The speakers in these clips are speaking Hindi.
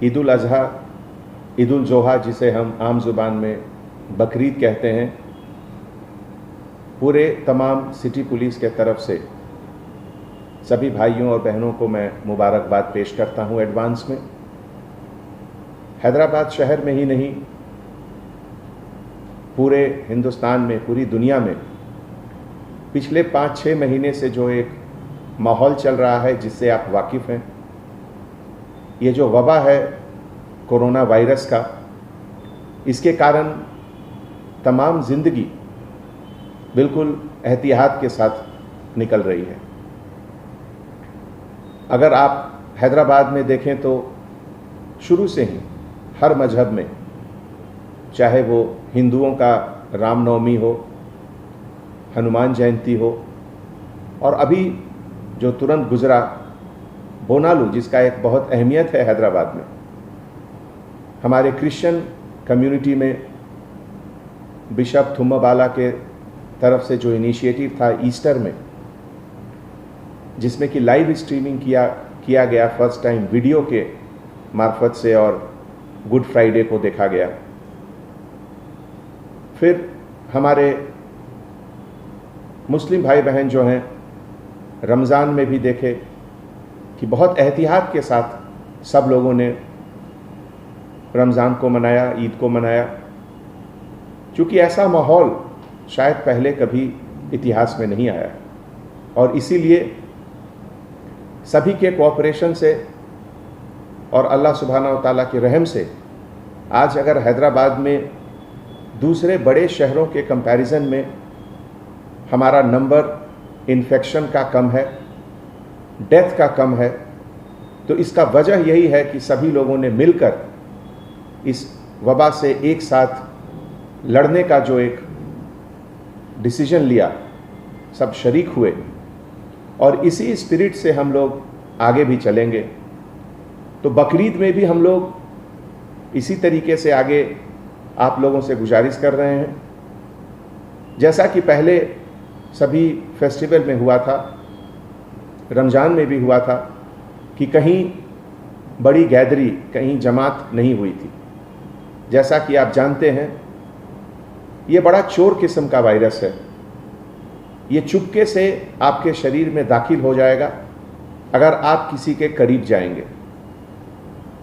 ईद उल अज़हा, ईद उल जोहा जिसे हम आम ज़ुबान में बकरीद कहते हैं, पूरे तमाम सिटी पुलिस के तरफ से सभी भाइयों और बहनों को मैं मुबारकबाद पेश करता हूं एडवांस में। हैदराबाद शहर में ही नहीं, पूरे हिंदुस्तान में, पूरी दुनिया में पिछले 5-6 महीने से जो एक माहौल चल रहा है जिससे आप वाकिफ़ हैं, ये जो वबा है कोरोना वायरस का, इसके कारण तमाम ज़िंदगी बिल्कुल एहतियात के साथ निकल रही है। अगर आप हैदराबाद में देखें तो शुरू से ही हर मजहब में, चाहे वो हिंदुओं का रामनवमी हो, हनुमान जयंती हो, और अभी जो तुरंत गुजरा बोनालू, जिसका एक बहुत अहमियत है हैदराबाद में, हमारे क्रिश्चियन कम्युनिटी में बिशप थुम्माबाला के तरफ से जो इनिशिएटिव था ईस्टर में, जिसमें कि लाइव स्ट्रीमिंग किया गया फर्स्ट टाइम वीडियो के मार्फत से, और गुड फ्राइडे को देखा गया। फिर हमारे मुस्लिम भाई बहन जो हैं, रमज़ान में भी देखे कि बहुत एहतियात के साथ सब लोगों ने रमज़ान को मनाया, ईद को मनाया, क्योंकि ऐसा माहौल शायद पहले कभी इतिहास में नहीं आया। और इसीलिए सभी के कोऑपरेशन से और अल्लाह सुब्हानहू व तआला के रहम से आज अगर हैदराबाद में दूसरे बड़े शहरों के कंपैरिजन में हमारा नंबर इन्फेक्शन का कम है, डेथ का कम है, तो इसका वजह यही है कि सभी लोगों ने मिलकर इस वबा से एक साथ लड़ने का जो एक डिसीजन लिया, सब शरीक हुए, और इसी स्पिरिट से हम लोग आगे भी चलेंगे। तो बकरीद में भी हम लोग इसी तरीके से आगे आप लोगों से गुजारिश कर रहे हैं, जैसा कि पहले सभी फेस्टिवल में हुआ था, रमज़ान में भी हुआ था, कि कहीं बड़ी गैदरी, कहीं जमात नहीं हुई थी। जैसा कि आप जानते हैं, ये बड़ा चोर किस्म का वायरस है। ये चुपके से आपके शरीर में दाखिल हो जाएगा अगर आप किसी के करीब जाएंगे।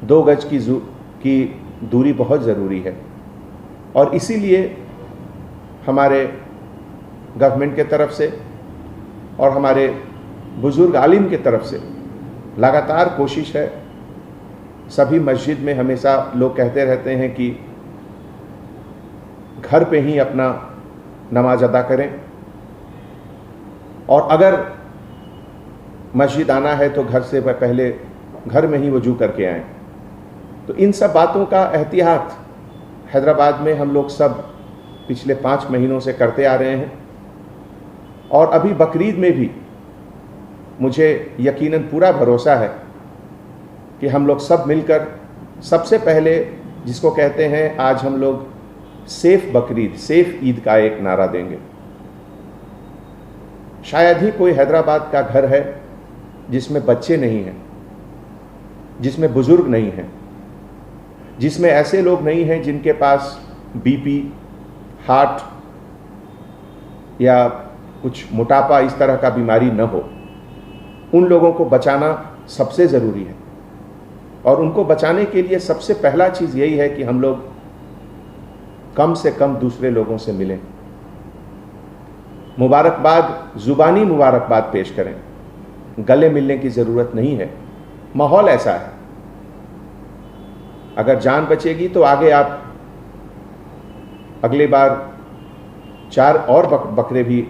2 गज की दूरी बहुत ज़रूरी है, और इसीलिए हमारे गवर्नमेंट के तरफ से और हमारे बुज़ुर्ग आलिम के तरफ से लगातार कोशिश है। सभी मस्जिद में हमेशा लोग कहते रहते हैं कि घर पे ही अपना नमाज अदा करें, और अगर मस्जिद आना है तो घर से पहले घर में ही वजू करके आएं। तो इन सब बातों का एहतियात हैदराबाद में हम लोग सब पिछले 5 महीनों से करते आ रहे हैं, और अभी बकरीद में भी मुझे यकीनन पूरा भरोसा है कि हम लोग सब मिलकर सबसे पहले, जिसको कहते हैं आज हम लोग सेफ बकरीद, सेफ ईद का एक नारा देंगे। शायद ही कोई हैदराबाद का घर है जिसमें बच्चे नहीं हैं, जिसमें बुजुर्ग नहीं हैं, जिसमें ऐसे लोग नहीं हैं जिनके पास बीपी, हार्ट या कुछ मोटापा, इस तरह का बीमारी न हो। उन लोगों को बचाना सबसे ज़रूरी है, और उनको बचाने के लिए सबसे पहला चीज़ यही है कि हम लोग कम से कम दूसरे लोगों से मिलें, मुबारकबाद, ज़ुबानी मुबारकबाद पेश करें। गले मिलने की ज़रूरत नहीं है, माहौल ऐसा है। अगर जान बचेगी तो आगे आप अगले बार 4 और बकरे भी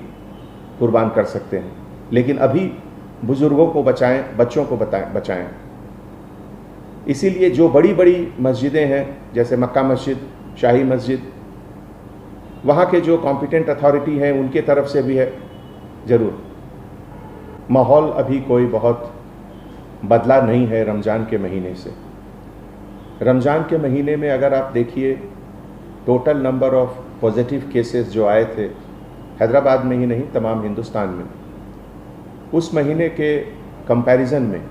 कुर्बान कर सकते हैं, लेकिन अभी बुजुर्गों को बचाएं, बच्चों को बचाएं। इसीलिए जो बड़ी बड़ी मस्जिदें हैं, जैसे मक्का मस्जिद, शाही मस्जिद, वहाँ के जो कॉम्पिटेंट अथॉरिटी हैं उनके तरफ से भी है, ज़रूर। माहौल अभी कोई बहुत बदला नहीं है रमज़ान के महीने से। रमज़ान के महीने में अगर आप देखिए, total number of positive cases जो आए थे हैदराबाद में ही नहीं, तमाम हिंदुस्तान में, उस महीने के कंपैरिजन में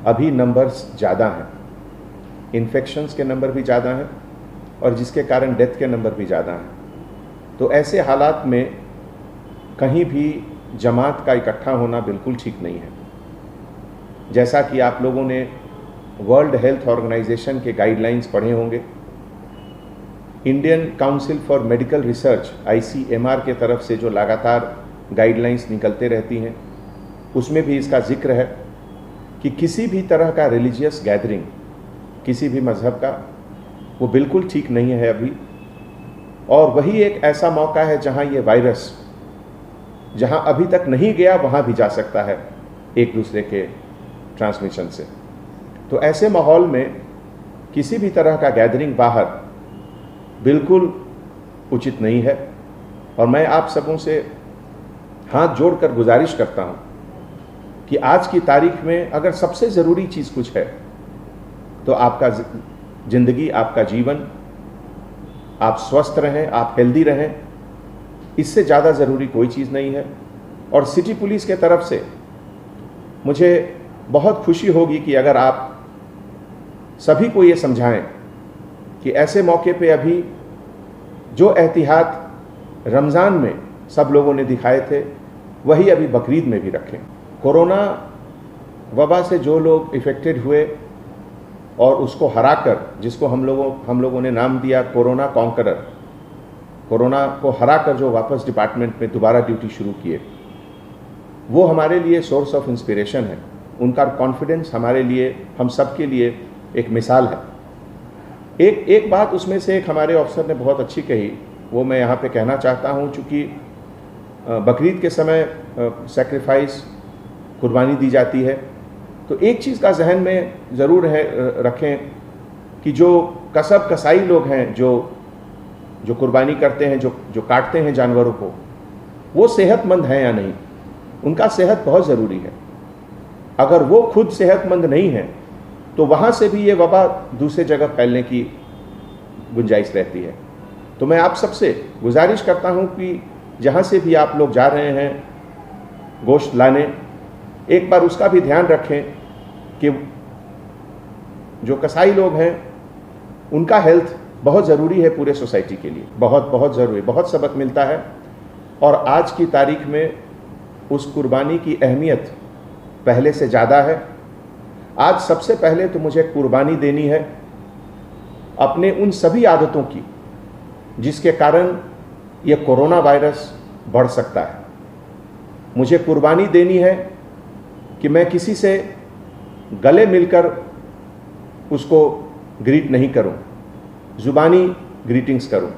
अभी नंबर्स ज़्यादा हैं। इन्फेक्शंस के नंबर भी ज़्यादा हैं और जिसके कारण डेथ के नंबर भी ज़्यादा हैं। तो ऐसे हालात में कहीं भी जमात का इकट्ठा होना बिल्कुल ठीक नहीं है। जैसा कि आप लोगों ने वर्ल्ड हेल्थ ऑर्गेनाइजेशन के गाइडलाइंस पढ़े होंगे, Indian council for medical research ICMR के तरफ से जो लगातार गाइडलाइंस निकलते रहती हैं, उसमें भी इसका जिक्र है कि किसी भी तरह का रिलीजियस गैदरिंग किसी भी मज़हब का वो बिल्कुल ठीक नहीं है अभी। और वही एक ऐसा मौका है जहां ये वायरस जहां अभी तक नहीं गया वहां भी जा सकता है एक दूसरे के ट्रांसमिशन से। तो ऐसे माहौल में किसी भी तरह का गैदरिंग बाहर बिल्कुल उचित नहीं है। और मैं आप सबों से हाथ जोड़कर गुजारिश करता हूं कि आज की तारीख में अगर सबसे ज़रूरी चीज़ कुछ है तो आपका ज़िंदगी, आपका जीवन, आप स्वस्थ रहें, आप हेल्दी रहें, इससे ज़्यादा ज़रूरी कोई चीज़ नहीं है। और सिटी पुलिस के तरफ से मुझे बहुत खुशी होगी कि अगर आप सभी को ये समझाएं कि ऐसे मौके पे अभी जो एहतियात रमज़ान में सब लोगों ने दिखाए थे वही अभी बकरीद में भी रखें। कोरोना वबा से जो लोग इफ़ेक्टेड हुए और उसको हराकर, जिसको हम लोगों ने नाम दिया कोरोना कॉन्करर, कोरोना को हराकर जो वापस डिपार्टमेंट में दोबारा ड्यूटी शुरू किए, वो हमारे लिए सोर्स ऑफ इंस्पिरेशन है। उनका कॉन्फिडेंस हमारे लिए, हम सब के लिए एक मिसाल है। एक बात उसमें से एक हमारे ऑफिसर ने बहुत अच्छी कही, वो मैं यहाँ पे कहना चाहता हूँ। चूँकि बकरीद के समय सैक्रिफाइस, कुर्बानी दी जाती है, तो एक चीज़ का जहन में ज़रूर रखें कि जो कसब कसाई लोग हैं, जो कुर्बानी करते हैं, जो काटते हैं जानवरों को, वो सेहतमंद हैं या नहीं। उनका सेहत बहुत ज़रूरी है। अगर वो खुद सेहतमंद नहीं है तो वहाँ से भी ये वबा दूसरे जगह फैलने की गुंजाइश रहती है। तो मैं आप सबसे गुजारिश करता हूँ कि जहाँ से भी आप लोग जा रहे हैं गोश्त लाने, एक बार उसका भी ध्यान रखें कि जो कसाई लोग हैं उनका हेल्थ बहुत ज़रूरी है पूरे सोसाइटी के लिए, बहुत ज़रूरी, बहुत सबक मिलता है। और आज की तारीख में उस कुर्बानी की अहमियत पहले से ज़्यादा है। आज सबसे पहले तो मुझे कुर्बानी देनी है अपने उन सभी आदतों की जिसके कारण ये कोरोना वायरस बढ़ सकता है। मुझे कुर्बानी देनी है कि मैं किसी से गले मिलकर उसको ग्रीट नहीं करूं, ज़ुबानी ग्रीटिंग्स करूं।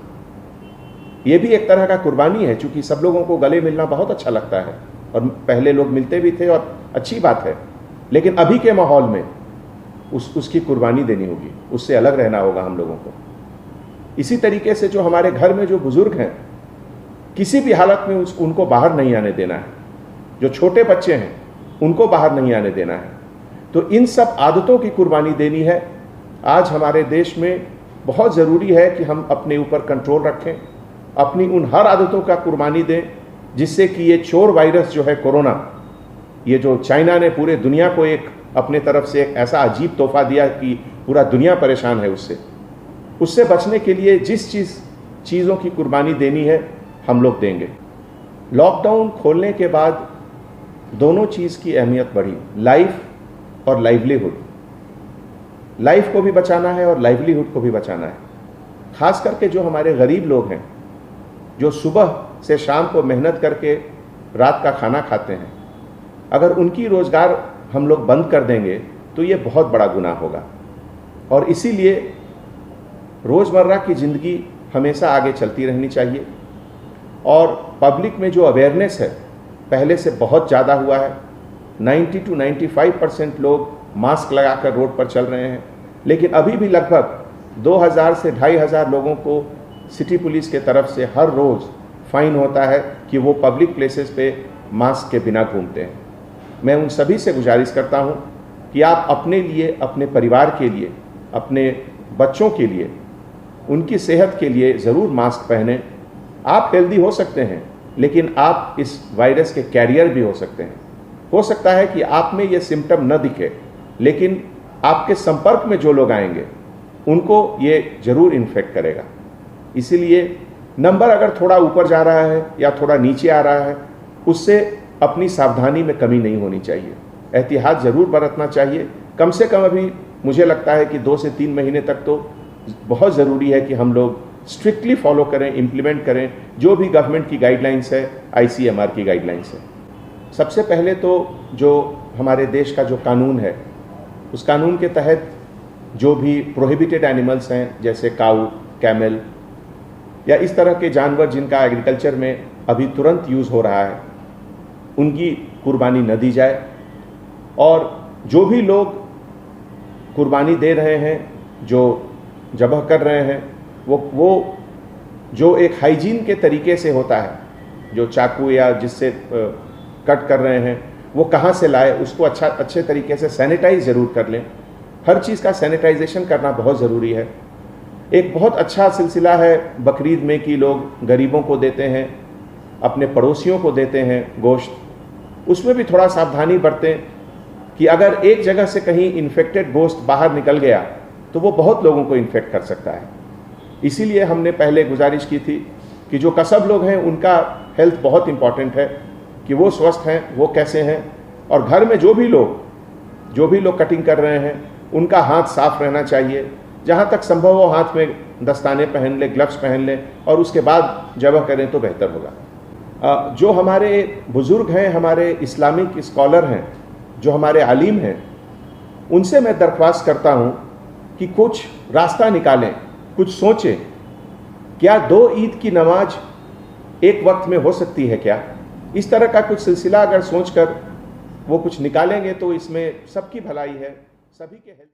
ये भी एक तरह का कुर्बानी है, क्योंकि सब लोगों को गले मिलना बहुत अच्छा लगता है और पहले लोग मिलते भी थे और अच्छी बात है। लेकिन अभी के माहौल में उसकी कुर्बानी देनी होगी, उससे अलग रहना होगा हम लोगों को। इसी तरीके से जो हमारे घर में जो बुज़ुर्ग हैं, किसी भी हालत में उनको बाहर नहीं आने देना है। जो छोटे बच्चे हैं उनको बाहर नहीं आने देना है। तो इन सब आदतों की कुर्बानी देनी है। आज हमारे देश में बहुत ज़रूरी है कि हम अपने ऊपर कंट्रोल रखें, अपनी उन हर आदतों का कुर्बानी दें जिससे कि ये चोर वायरस जो है कोरोना, ये जो चाइना ने पूरे दुनिया को एक अपने तरफ से एक ऐसा अजीब तोहफा दिया कि पूरा दुनिया परेशान है उससे बचने के लिए जिस चीज़ों की कुर्बानी देनी है हम लोग देंगे। लॉकडाउन खोलने के बाद दोनों चीज़ की अहमियत बढ़ी, लाइफ और लाइवलीहुड। लाइफ को भी बचाना है और लाइवलीहुड को भी बचाना है। ख़ास करके जो हमारे गरीब लोग हैं, जो सुबह से शाम को मेहनत करके रात का खाना खाते हैं, अगर उनकी रोज़गार हम लोग बंद कर देंगे तो ये बहुत बड़ा गुनाह होगा। और इसीलिए रोज़मर्रा की ज़िंदगी हमेशा आगे चलती रहनी चाहिए। और पब्लिक में जो अवेयरनेस है पहले से बहुत ज़्यादा हुआ है। 90 to 95% लोग मास्क लगाकर रोड पर चल रहे हैं, लेकिन अभी भी लगभग 2000 से 2500 लोगों को सिटी पुलिस के तरफ से हर रोज़ फाइन होता है कि वो पब्लिक प्लेसेस पे मास्क के बिना घूमते हैं। मैं उन सभी से गुजारिश करता हूं कि आप अपने लिए, अपने परिवार के लिए, अपने बच्चों के लिए, उनकी सेहत के लिए ज़रूर मास्क पहनें। आप हेल्दी हो सकते हैं, लेकिन आप इस वायरस के कैरियर भी हो सकते हैं। हो सकता है कि आप में ये सिम्टम न दिखे, लेकिन आपके संपर्क में जो लोग आएंगे उनको ये जरूर इन्फेक्ट करेगा। इसीलिए नंबर अगर थोड़ा ऊपर जा रहा है या थोड़ा नीचे आ रहा है, उससे अपनी सावधानी में कमी नहीं होनी चाहिए, एहतियात ज़रूर बरतना चाहिए। कम से कम अभी मुझे लगता है कि 2 से 3 महीने तक तो बहुत ज़रूरी है कि हम लोग स्ट्रिक्टली फॉलो करें, इम्प्लीमेंट करें जो भी गवर्नमेंट की गाइडलाइंस है, ICMR की गाइडलाइंस है। सबसे पहले तो जो हमारे देश का जो कानून है, उस कानून के तहत जो भी प्रोहिबिटेड एनिमल्स हैं, जैसे काऊ, कैमल या इस तरह के जानवर जिनका एग्रीकल्चर में अभी तुरंत यूज़ हो रहा है, उनकी कुर्बानी न दी जाए। और जो भी लोग कुर्बानी दे रहे हैं, जो ज़बह कर रहे हैं, वो जो एक हाइजीन के तरीके से होता है, जो चाकू या जिससे कट कर रहे हैं, वो कहाँ से लाए, उसको अच्छे तरीके से सैनिटाइज ज़रूर कर लें। हर चीज़ का सैनिटाइजेशन करना बहुत ज़रूरी है। एक बहुत अच्छा सिलसिला है बकरीद में कि लोग गरीबों को देते हैं, अपने पड़ोसियों को देते हैं गोश्त। उसमें भी थोड़ा सावधानी बरतें कि अगर एक जगह से कहीं इन्फेक्टेड गोश्त बाहर निकल गया तो वो बहुत लोगों को इन्फेक्ट कर सकता है। इसीलिए हमने पहले गुजारिश की थी कि जो कसब लोग हैं उनका हेल्थ बहुत इम्पॉर्टेंट है, कि वो स्वस्थ हैं, वो कैसे हैं, और घर में जो भी लोग कटिंग कर रहे हैं उनका हाथ साफ रहना चाहिए। जहाँ तक संभव हो हाथ में दस्ताने पहन लें, ग्लव्स पहन लें, और उसके बाद ज़बह करें तो बेहतर होगा। जो हमारे बुज़ुर्ग हैं, हमारे इस्लामिक स्कॉलर हैं, जो हमारे आलिम हैं, उनसे मैं दरख्वास्त करता हूँ कि कुछ रास्ता निकालें, कुछ सोचें। क्या 2 ईद की नमाज एक वक्त में हो सकती है क्या? इस तरह का कुछ सिलसिला अगर सोचकर वो कुछ निकालेंगे तो इसमें सबकी भलाई है, सभी के हेल्थ